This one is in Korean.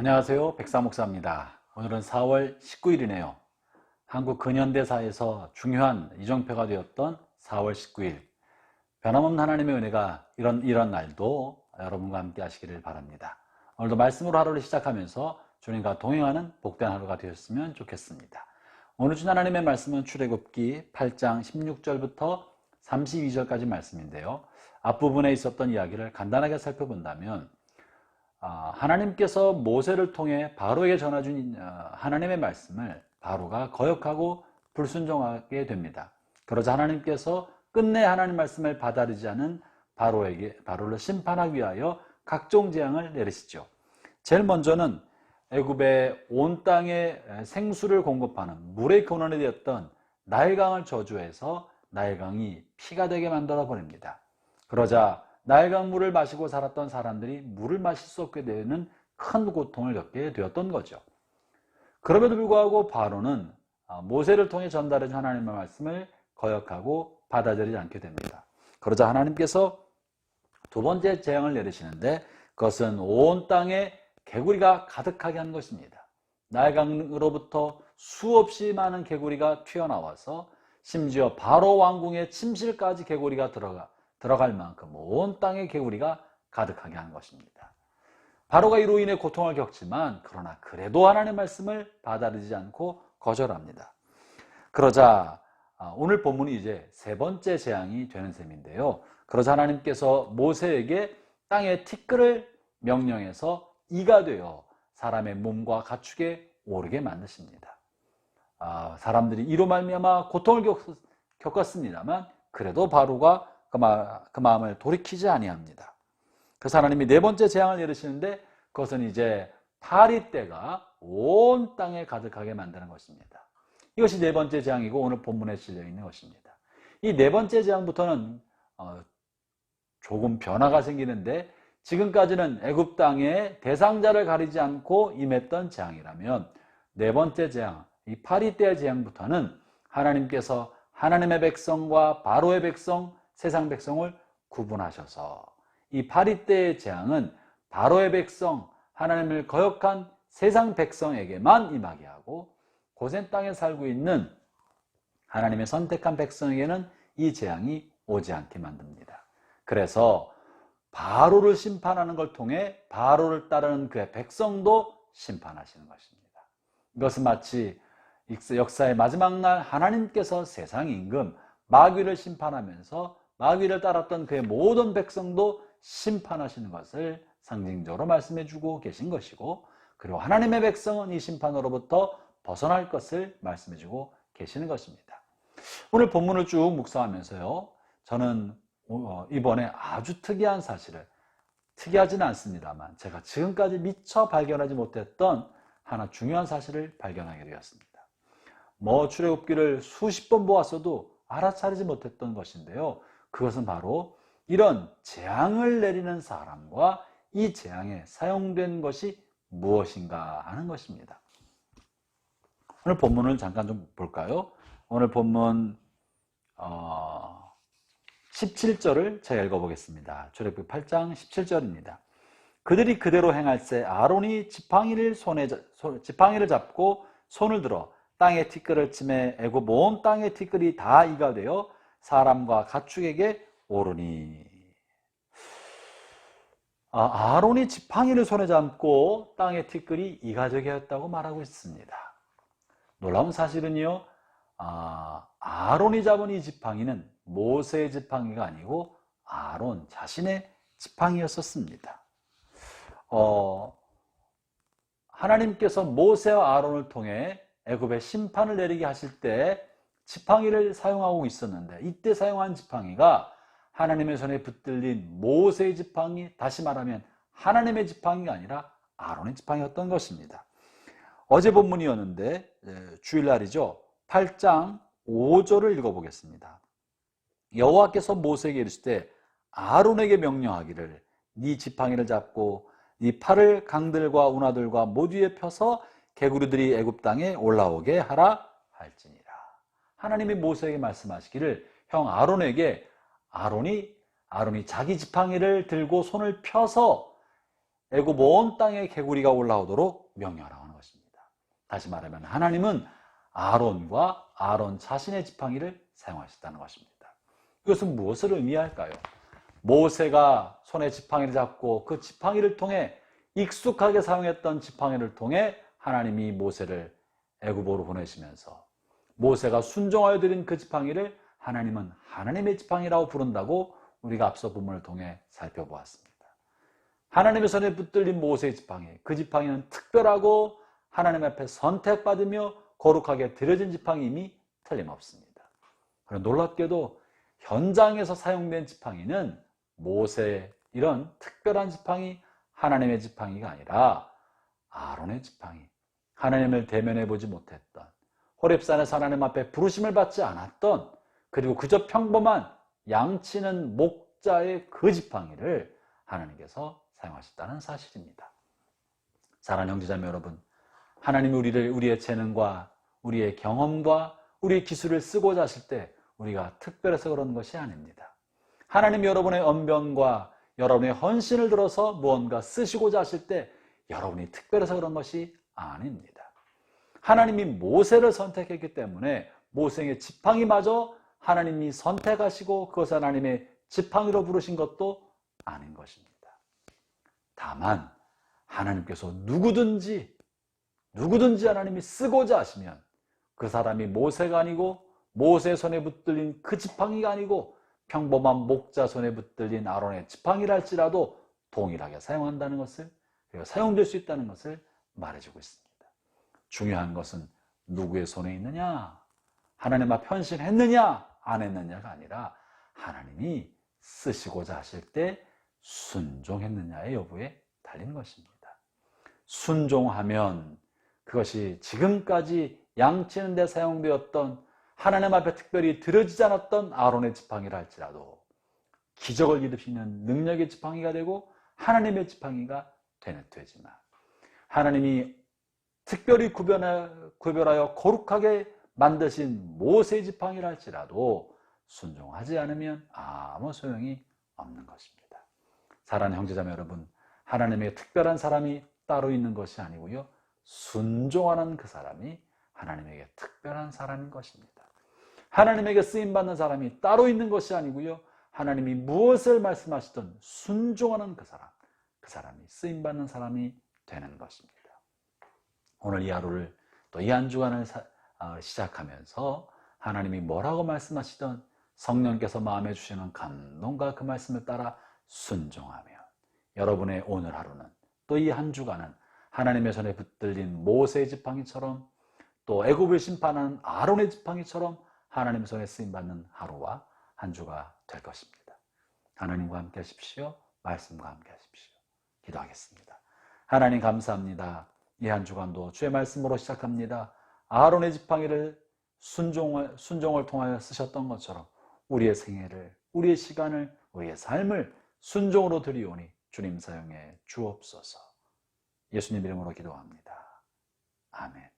안녕하세요. 백사목사입니다. 오늘은 4월 19일이네요. 한국 근현대사에서 중요한 이정표가 되었던 4월 19일. 변함없는 하나님의 은혜가 이런 날도 여러분과 함께 하시기를 바랍니다. 오늘도 말씀으로 하루를 시작하면서 주님과 동행하는 복된 하루가 되었으면 좋겠습니다. 오늘 주 하나님의 말씀은 출애굽기 8장 16절부터 32절까지 말씀인데요. 앞부분에 있었던 이야기를 간단하게 살펴본다면 하나님께서 모세를 통해 바로에게 전해준 하나님의 말씀을 바로가 거역하고 불순종하게 됩니다. 그러자 하나님께서 끝내 하나님 말씀을 받아들이지 않은 바로를 심판하기 위하여 각종 재앙을 내리시죠. 제일 먼저는 애굽의 온 땅에 생수를 공급하는 물의 근원이 되었던 나일강을 저주해서 나일강이 피가 되게 만들어 버립니다. 그러자 나일강 물을 마시고 살았던 사람들이 물을 마실 수 없게 되는 큰 고통을 겪게 되었던 거죠. 그럼에도 불구하고 바로는 모세를 통해 전달해준 하나님의 말씀을 거역하고 받아들이지 않게 됩니다. 그러자 하나님께서 두 번째 재앙을 내리시는데 그것은 온 땅에 개구리가 가득하게 한 것입니다. 나일강으로부터 수없이 많은 개구리가 튀어나와서 심지어 바로 왕궁의 침실까지 개구리가 들어갈 만큼 온 땅에 개구리가 가득하게 하는 것입니다. 바로가 이로 인해 고통을 겪지만 그러나 그래도 하나님의 말씀을 받아들이지 않고 거절합니다. 그러자 오늘 본문이 이제 세 번째 재앙이 되는 셈인데요. 그러자 하나님께서 모세에게 땅에 티끌을 명령해서 이가 되어 사람의 몸과 가축에 오르게 만드십니다. 사람들이 이로 말미암아 고통을 겪었습니다만 그래도 바로가 그 마음을 돌이키지 아니합니다. 그래서 하나님이 네 번째 재앙을 내리시는데 그것은 이제 파리떼가 온 땅에 가득하게 만드는 것입니다. 이것이 네 번째 재앙이고 오늘 본문에 실려 있는 것입니다. 이 네 번째 재앙부터는 조금 변화가 생기는데 지금까지는 애굽 땅에 대상자를 가리지 않고 임했던 재앙이라면 네 번째 재앙, 이 파리떼의 재앙부터는 하나님께서 하나님의 백성과 바로의 백성, 세상 백성을 구분하셔서 이 파리떼의 재앙은 바로의 백성, 하나님을 거역한 세상 백성에게만 임하게 하고 고센 땅에 살고 있는 하나님의 선택한 백성에게는 이 재앙이 오지 않게 만듭니다. 그래서 바로를 심판하는 걸 통해 바로를 따르는 그의 백성도 심판하시는 것입니다. 이것은 마치 역사의 마지막 날 하나님께서 세상 임금 마귀를 심판하면서 마귀를 따랐던 그의 모든 백성도 심판하시는 것을 상징적으로 말씀해 주고 계신 것이고 그리고 하나님의 백성은 이 심판으로부터 벗어날 것을 말씀해 주고 계시는 것입니다. 오늘 본문을 쭉 묵상하면서요. 저는 이번에 아주 특이한 사실을 특이하지는 않습니다만 제가 지금까지 미처 발견하지 못했던 하나 중요한 사실을 발견하게 되었습니다. 출애굽기를 수십 번 보았어도 알아차리지 못했던 것인데요. 그것은 바로 이런 재앙을 내리는 사람과 이 재앙에 사용된 것이 무엇인가 하는 것입니다. 오늘 본문을 잠깐 좀 볼까요? 오늘 본문 17절을 제가 읽어보겠습니다. 출애굽기 8장 17절입니다. 그들이 그대로 행할세 아론이 지팡이를 잡고 손을 들어 땅에 티끌을 치매 애굽 온 땅의 티끌이 다 이가 되어 사람과 가축에게 오르니. 아론이 지팡이를 손에 잡고 땅의 티끌이 이가 되게 했다고 말하고 있습니다. 놀라운 사실은요, 아론이 잡은 이 지팡이는 모세의 지팡이가 아니고 아론 자신의 지팡이였었습니다. 하나님께서 모세와 아론을 통해 애굽에 심판을 내리게 하실 때 지팡이를 사용하고 있었는데 이때 사용한 지팡이가 하나님의 손에 붙들린 모세의 지팡이, 다시 말하면 하나님의 지팡이가 아니라 아론의 지팡이였던 것입니다. 어제 본문이었는데 주일날이죠. 8장 5절을 읽어보겠습니다. 여호와께서 모세에게 이르시되 아론에게 명령하기를 네 지팡이를 잡고 네 팔을 강들과 운하들과 모두 위에 펴서 개구리들이 애굽 땅에 올라오게 하라 할지니라. 하나님이 모세에게 말씀하시기를 형 아론이 자기 지팡이를 들고 손을 펴서 애굽 온 땅에 개구리가 올라오도록 명령하라고 하는 것입니다. 다시 말하면 하나님은 아론과 아론 자신의 지팡이를 사용하셨다는 것입니다. 이것은 무엇을 의미할까요? 모세가 손에 지팡이를 잡고 그 지팡이를 통해 익숙하게 사용했던 지팡이를 통해 하나님이 모세를 애굽으로 보내시면서 모세가 순종하여 드린 그 지팡이를 하나님은 하나님의 지팡이라고 부른다고 우리가 앞서 본문을 통해 살펴보았습니다. 하나님의 손에 붙들린 모세의 지팡이, 그 지팡이는 특별하고 하나님 앞에 선택받으며 거룩하게 드려진 지팡이임이 틀림없습니다. 그런데 놀랍게도 현장에서 사용된 지팡이는 모세의 이런 특별한 지팡이, 하나님의 지팡이가 아니라 아론의 지팡이, 하나님을 대면해 보지 못했던, 호렙산에서 하나님 앞에 부르심을 받지 않았던, 그리고 그저 평범한 양치는 목자의 그 지팡이를 하나님께서 사용하셨다는 사실입니다. 사랑하는 형제자매 여러분, 하나님이 우리의 재능과 우리의 경험과 우리의 기술을 쓰고자 하실 때 우리가 특별해서 그런 것이 아닙니다. 하나님 여러분의 언변과 여러분의 헌신을 들어서 무언가 쓰시고자 하실 때 여러분이 특별해서 그런 것이 아닙니다. 하나님이 모세를 선택했기 때문에 모세의 지팡이마저 하나님이 선택하시고 그것을 하나님의 지팡이로 부르신 것도 아닌 것입니다. 다만 하나님께서 누구든지 하나님이 쓰고자 하시면 그 사람이 모세가 아니고 모세의 손에 붙들린 그 지팡이가 아니고 평범한 목자 손에 붙들린 아론의 지팡이라 할지라도 동일하게 사용한다는 것을, 그리고 사용될 수 있다는 것을 말해주고 있습니다. 중요한 것은 누구의 손에 있느냐, 하나님 앞 헌신했느냐 안 했느냐가 아니라 하나님이 쓰시고자 하실 때 순종했느냐의 여부에 달린 것입니다. 순종하면 그것이 지금까지 양치는 데 사용되었던 하나님 앞에 특별히 드려지지 않았던 아론의 지팡이라 할지라도 기적을 일으키는 능력의 지팡이가 되고 하나님의 지팡이가 되지만, 하나님이 특별히 구별하여 거룩하게 만드신 모세의 지팡이라 할지라도 순종하지 않으면 아무 소용이 없는 것입니다. 사랑하는 형제자매 여러분, 하나님의 특별한 사람이 따로 있는 것이 아니고요, 순종하는 그 사람이 하나님에게 특별한 사람인 것입니다. 하나님에게 쓰임받는 사람이 따로 있는 것이 아니고요, 하나님이 무엇을 말씀하시든 순종하는 그 사람이 쓰임받는 사람이 되는 것입니다. 오늘 이 하루를 또 이 한 주간을 시작하면서 하나님이 뭐라고 말씀하시든 성령께서 마음에 주시는 감동과 그 말씀을 따라 순종하며 여러분의 오늘 하루는 또 이 한 주간은 하나님의 손에 붙들린 모세의 지팡이처럼 또 애굽을 심판하는 아론의 지팡이처럼 하나님의 손에 쓰임받는 하루와 한 주가 될 것입니다. 하나님과 함께 하십시오. 말씀과 함께 하십시오. 기도하겠습니다. 하나님 감사합니다. 이 한 주간도 주의 말씀으로 시작합니다. 아론의 지팡이를 순종을 통하여 쓰셨던 것처럼 우리의 생애를, 우리의 시간을, 우리의 삶을 순종으로 드리오니 주님 사용해 주옵소서. 예수님 이름으로 기도합니다. 아멘.